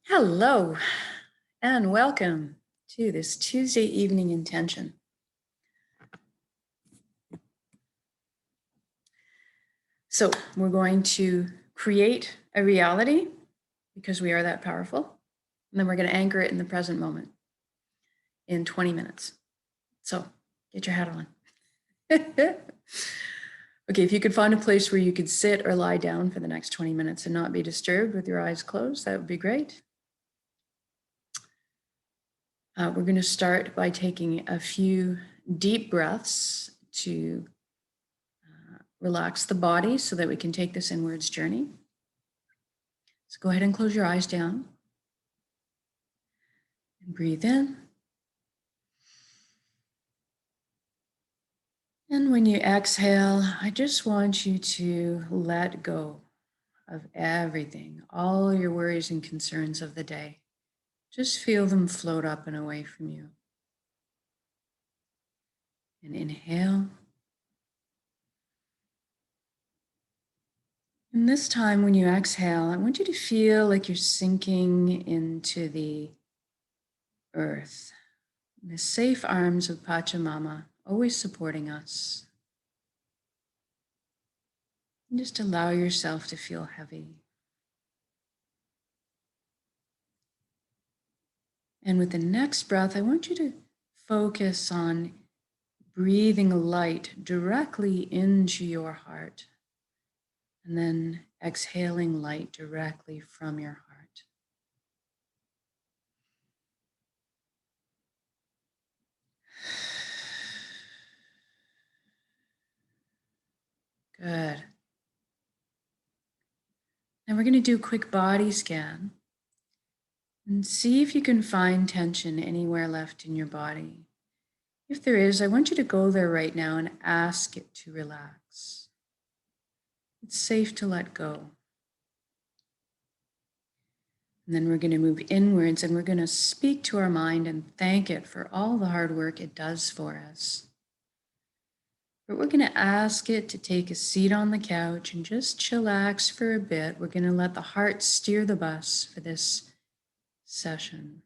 Hello and welcome to this Tuesday evening intention. So we're going to create a reality because we are that powerful. And then we're going to anchor it in the present moment in 20 minutes. So get your hat on. Okay, if you could find a place where you could sit or lie down for the next 20 minutes and not be disturbed with your eyes closed, that would be great. We're going to start by taking a few deep breaths to relax the body so that we can take this inwards journey. So go ahead and close your eyes down and breathe in. And when you exhale, I just want you to let go of everything, all your worries and concerns of the day. Just feel them float up and away from you. And inhale. And this time when you exhale, I want you to feel like you're sinking into the earth, the safe arms of Pachamama, always supporting us. And just allow yourself to feel heavy. And with the next breath, I want you to focus on breathing light directly into your heart, and then exhaling light directly from your heart. Good. Now we're going to do a quick body scan and see if you can find tension anywhere left in your body. If there is, I want you to go there right now and ask it to relax. It's safe to let go. And then we're going to move inwards and we're going to speak to our mind and thank it for all the hard work it does for us. But we're going to ask it to take a seat on the couch and just chillax for a bit. We're going to let the heart steer the bus for this session.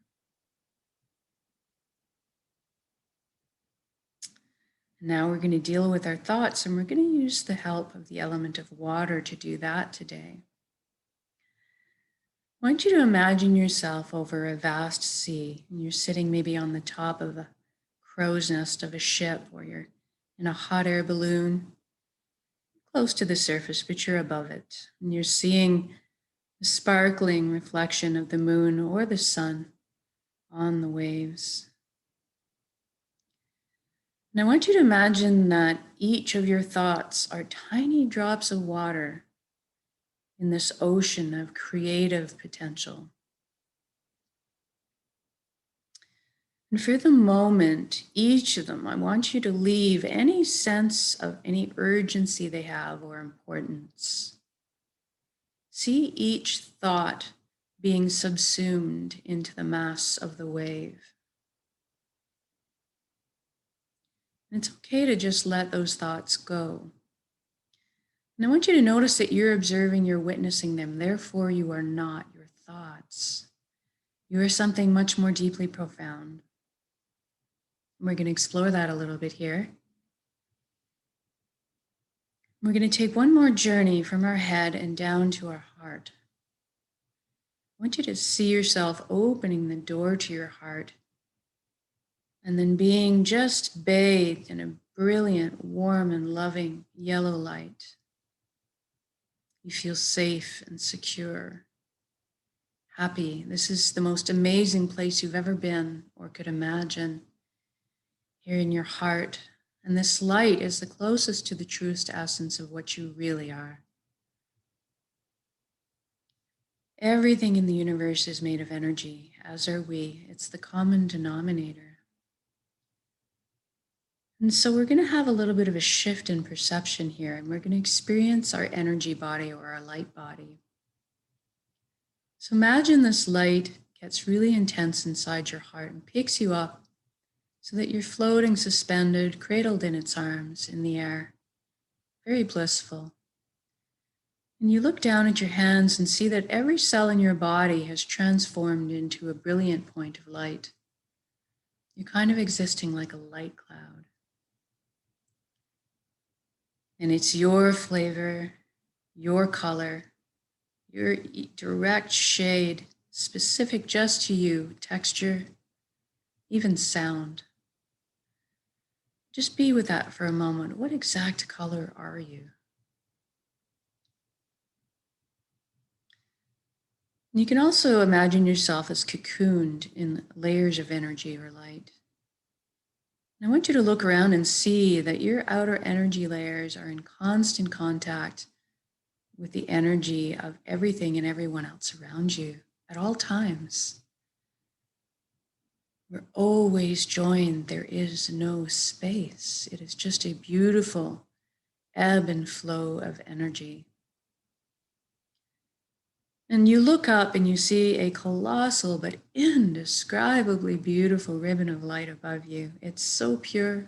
Now we're going to deal with our thoughts, and we're going to use the help of the element of water to do that today. I want you to imagine yourself over a vast sea, and you're sitting maybe on the top of a crow's nest of a ship, or you're in a hot air balloon close to the surface, but you're above it, and you're seeing the sparkling reflection of the moon or the sun on the waves. And I want you to imagine that each of your thoughts are tiny drops of water in this ocean of creative potential. And for the moment, each of them, I want you to leave any sense of any urgency they have or importance. See each thought being subsumed into the mass of the wave. And it's okay to just let those thoughts go. And I want you to notice that you're observing, you're witnessing them. Therefore, you are not your thoughts. You are something much more deeply profound. We're going to explore that a little bit here. We're going to take one more journey from our head and down to our heart. I want you to see yourself opening the door to your heart and then being just bathed in a brilliant, warm, and loving yellow light. You feel safe and secure, happy. This is the most amazing place you've ever been or could imagine, here in your heart. And this light is the closest to the truest essence of what you really are. Everything in the universe is made of energy, as are we. It's the common denominator. And so we're going to have a little bit of a shift in perception here, and we're going to experience our energy body or our light body. So imagine this light gets really intense inside your heart and picks you up so that you're floating, suspended, cradled in its arms in the air, very blissful. And you look down at your hands and see that every cell in your body has transformed into a brilliant point of light. You're kind of existing like a light cloud. And it's your flavor, your color, your direct shade, specific just to you, texture, even sound. Just be with that for a moment. What exact color are you? You can also imagine yourself as cocooned in layers of energy or light. And I want you to look around and see that your outer energy layers are in constant contact with the energy of everything and everyone else around you at all times. We're always joined. There is no space. It is just a beautiful ebb and flow of energy. And you look up and you see a colossal but indescribably beautiful ribbon of light above you. It's so pure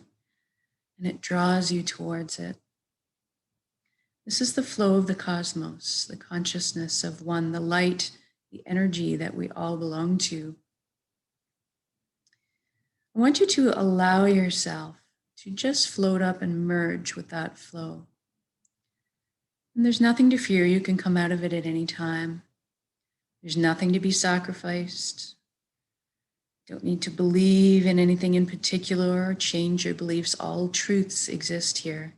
and it draws you towards it. This is the flow of the cosmos, the consciousness of one, the light, the energy that we all belong to. I want you to allow yourself to just float up and merge with that flow. And there's nothing to fear. You can come out of it at any time. There's nothing to be sacrificed. Don't need to believe in anything in particular or change your beliefs. All truths exist here.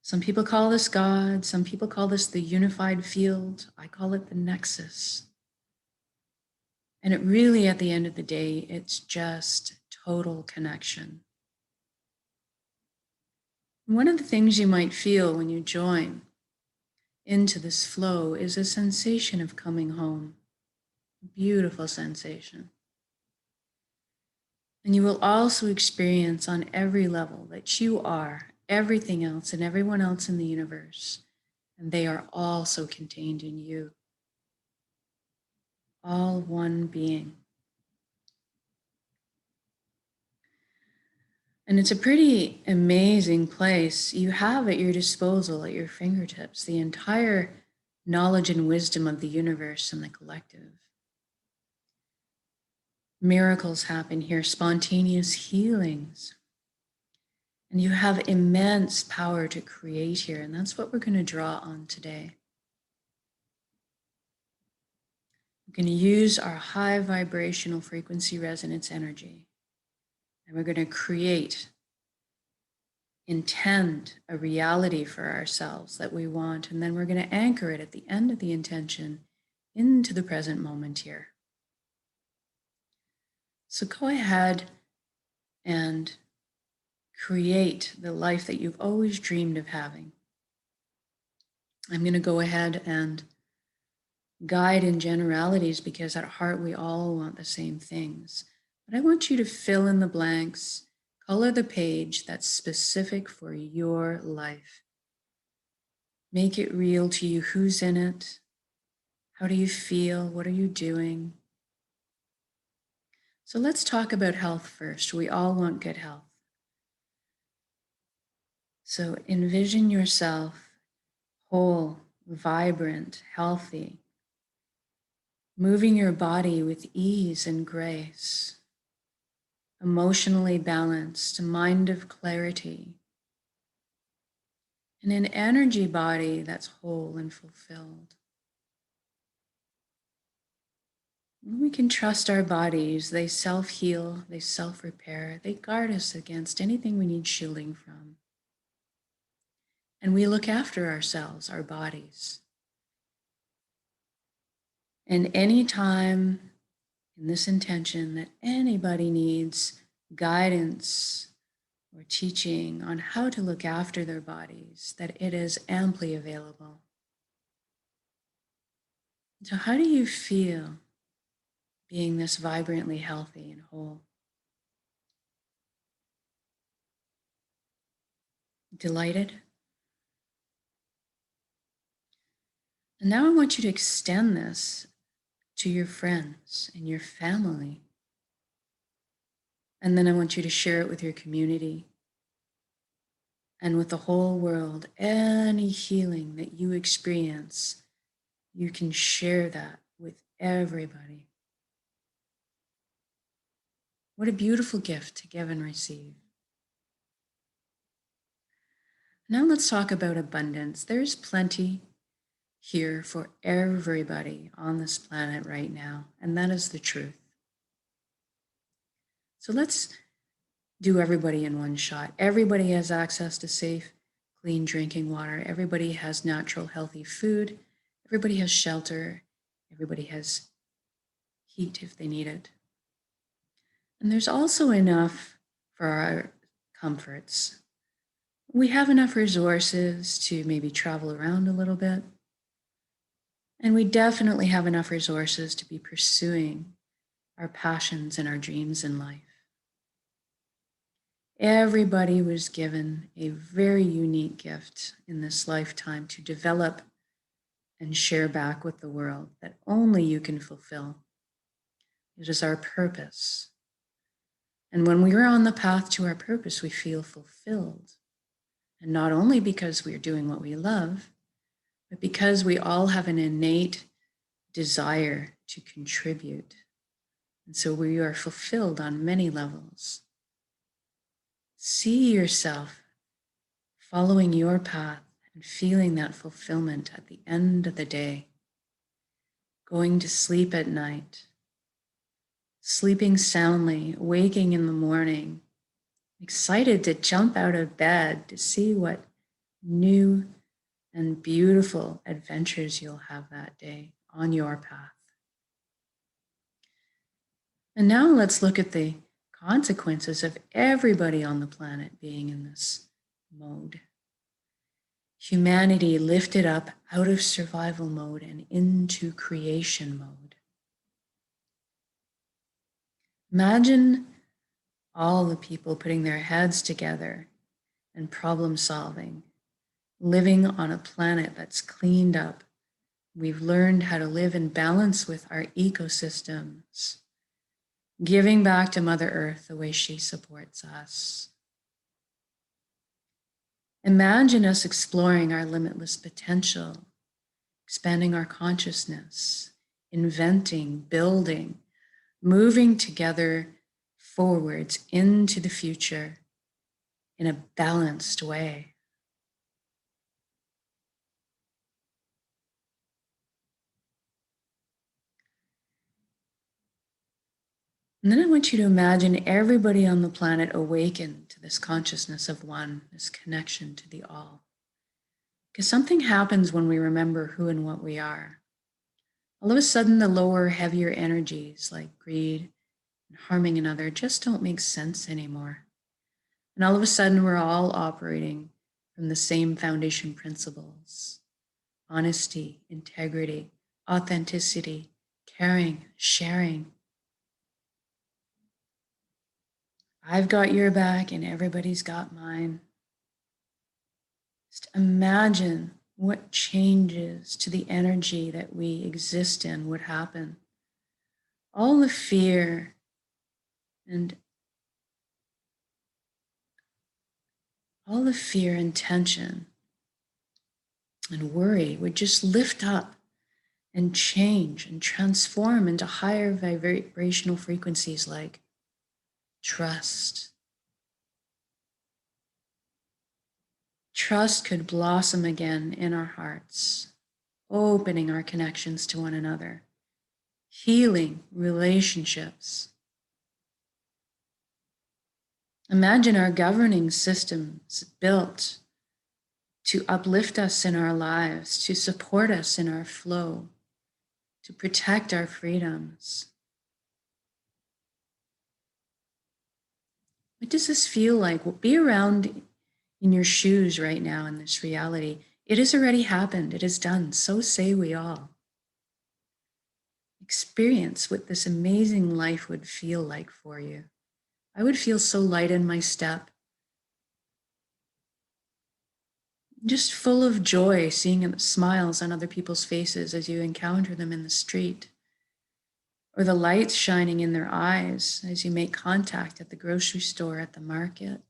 Some people call this God. Some people call this the unified field. I call it the nexus. And it really, at the end of the day, it's just total connection. And one of the things you might feel when you join into this flow is a sensation of coming home. A beautiful sensation. And you will also experience on every level that you are everything else and everyone else in the universe, and they are also contained in you. All one being. And it's a pretty amazing place. You have at your disposal, at your fingertips, the entire knowledge and wisdom of the universe and the collective. Miracles happen here, spontaneous healings. And you have immense power to create here, and that's what we're going to draw on today. We're going to use our high vibrational frequency resonance energy, and we're going to create, intend a reality for ourselves that we want, and then we're going to anchor it at the end of the intention into the present moment here. So go ahead and create the life that you've always dreamed of having. I'm going to go ahead and guide in generalities because at heart we all want the same things. But I want you to fill in the blanks, color the page that's specific for your life. Make it real to you. Who's in it? How do you feel? What are you doing? So let's talk about health first. We all want good health. So envision yourself whole, vibrant, healthy, moving your body with ease and grace, emotionally balanced, a mind of clarity, and an energy body that's whole and fulfilled. We can trust our bodies. They self-heal, they self-repair, they guard us against anything we need shielding from. And we look after ourselves, our bodies. And any time in this intention that anybody needs guidance or teaching on how to look after their bodies, that it is amply available. So how do you feel being this vibrantly healthy and whole? Delighted? And now I want you to extend this to your friends and your family. And then I want you to share it with your community. and with the whole world. Any healing that you experience, you can share that with everybody. What a beautiful gift to give and receive. Now let's talk about abundance. There's plenty here for everybody on this planet right now, and that is the truth. So let's do everybody in one shot. Everybody has access to safe, clean drinking water. Everybody has natural, healthy food. Everybody has shelter. Everybody has heat if they need it. And there's also enough for our comforts. We have enough resources to maybe travel around a little bit. And we definitely have enough resources to be pursuing our passions and our dreams in life. Everybody was given a very unique gift in this lifetime to develop and share back with the world that only you can fulfill. It is our purpose. And when we are on the path to our purpose, we feel fulfilled. And not only because we are doing what we love, but because we all have an innate desire to contribute. And so we are fulfilled on many levels. See yourself following your path and feeling that fulfillment at the end of the day. Going to sleep at night, sleeping soundly, waking in the morning, excited to jump out of bed to see what new and beautiful adventures you'll have that day on your path. And now let's look at the consequences of everybody on the planet being in this mode. Humanity lifted up out of survival mode and into creation mode. Imagine all the people putting their heads together and problem solving, living on a planet that's cleaned up. We've learned how to live in balance with our ecosystems, giving back to Mother Earth the way she supports us. Imagine us exploring our limitless potential, expanding our consciousness, inventing, building, moving together forwards into the future in a balanced way. And then I want you to imagine everybody on the planet awaken to this consciousness of one, this connection to the all. Because something happens when we remember who and what we are. All of a sudden, the lower, heavier energies like greed and harming another just don't make sense anymore. And all of a sudden, we're all operating from the same foundation principles: honesty, integrity, authenticity, caring, sharing. I've got your back and everybody's got mine. Just imagine what changes to the energy that we exist in would happen. All the fear and tension and worry would just lift up and change and transform into higher vibrational frequencies like trust. Trust could blossom again in our hearts, opening our connections to one another, healing relationships. Imagine our governing systems built to uplift us in our lives, to support us in our flow, to protect our freedoms. What does this feel like? Be around in your shoes right now in this reality. It has already happened. It is done. So say we all. Experience what this amazing life would feel like for you. I would feel so light in my step. Just full of joy, seeing smiles on other people's faces as you encounter them in the street, or the lights shining in their eyes as you make contact at the grocery store, at the market.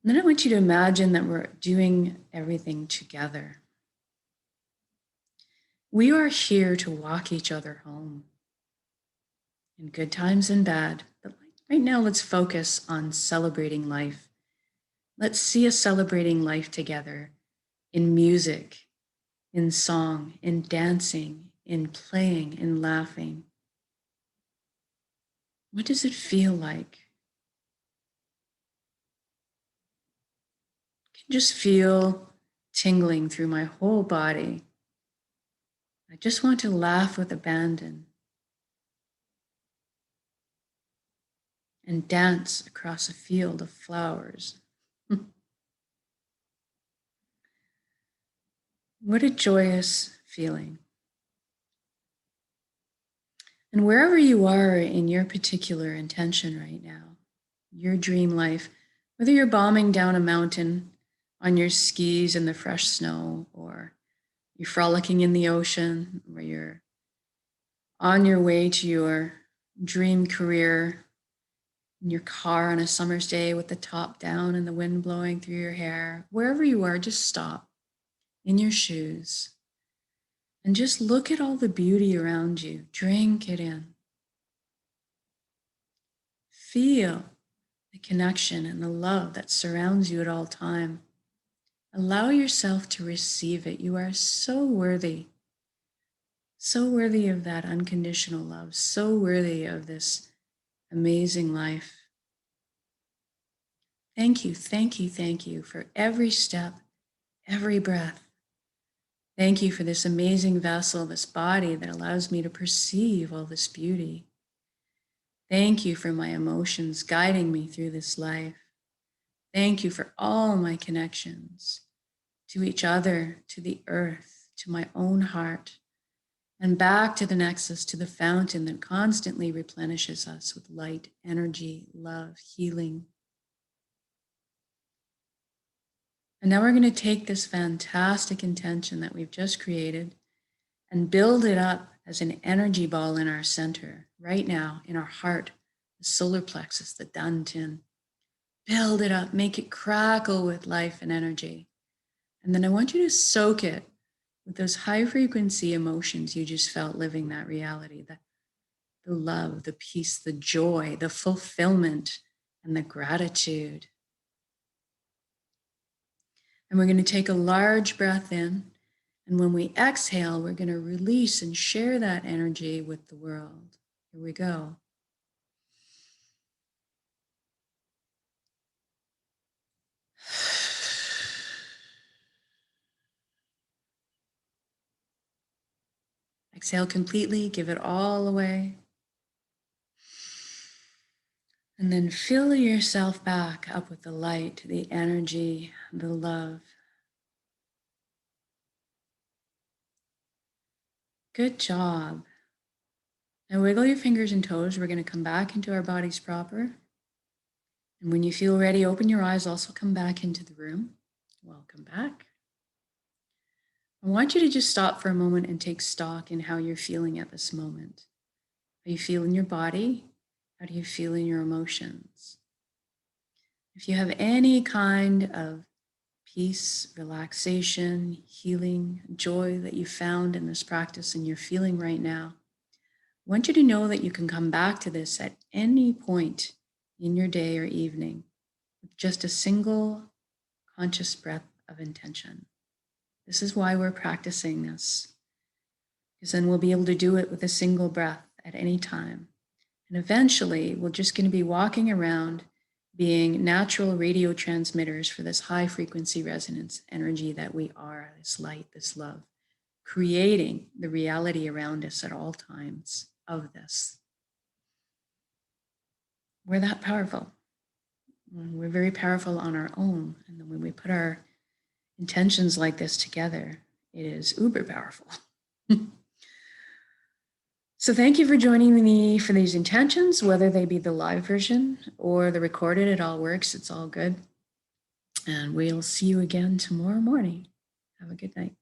And then I want you to imagine that we're doing everything together. We are here to walk each other home in good times and bad. But right now, let's focus on celebrating life. Let's see us celebrating life together in music, in song, in dancing, in playing, in laughing. What does it feel like? I can just feel tingling through my whole body. I just want to laugh with abandon and dance across a field of flowers. What a joyous feeling. And wherever you are in your particular intention right now, your dream life, whether you're bombing down a mountain on your skis in the fresh snow, or you're frolicking in the ocean, or you're on your way to your dream career in your car on a summer's day with the top down and the wind blowing through your hair, wherever you are, just stop in your shoes and just look at all the beauty around you. Drink it in. Feel the connection and the love that surrounds you at all time. Allow yourself to receive it. You are so worthy of that unconditional love, so worthy of this amazing life. Thank you, thank you, thank you for every step, every breath. Thank you for this amazing vessel, this body that allows me to perceive all this beauty. Thank you for my emotions guiding me through this life. Thank you for all my connections to each other, to the earth, to my own heart, and back to the nexus, to the fountain that constantly replenishes us with light, energy, love, healing. And now we're going to take this fantastic intention that we've just created and build it up as an energy ball in our center, right now, in our heart, the solar plexus, the dantian. Build it up, make it crackle with life and energy. And then I want you to soak it with those high frequency emotions you just felt living that reality, the love, the peace, the joy, the fulfillment, and the gratitude. And we're going to take a large breath in. And when we exhale, we're going to release and share that energy with the world. Here we go. Exhale completely, give it all away. And then fill yourself back up with the light, the energy, the love. Good job. Now wiggle your fingers and toes. We're going to come back into our bodies proper. And when you feel ready, open your eyes, also come back into the room. Welcome back. I want you to just stop for a moment and take stock in how you're feeling at this moment. How you feel in your body? How do you feel in your emotions? If you have any kind of peace, relaxation, healing, joy that you found in this practice and you're feeling right now, I want you to know that you can come back to this at any point in your day or evening with just a single conscious breath of intention. This is why we're practicing this, because then we'll be able to do it with a single breath at any time. And eventually, we're just going to be walking around being natural radio transmitters for this high frequency resonance energy that we are, this light, this love, creating the reality around us at all times of this. We're that powerful. We're very powerful on our own. And then when we put our intentions like this together, it is uber powerful. So thank you for joining me for these intentions, whether they be the live version or the recorded. It all works. It's all good. And we'll see you again tomorrow morning. Have a good night.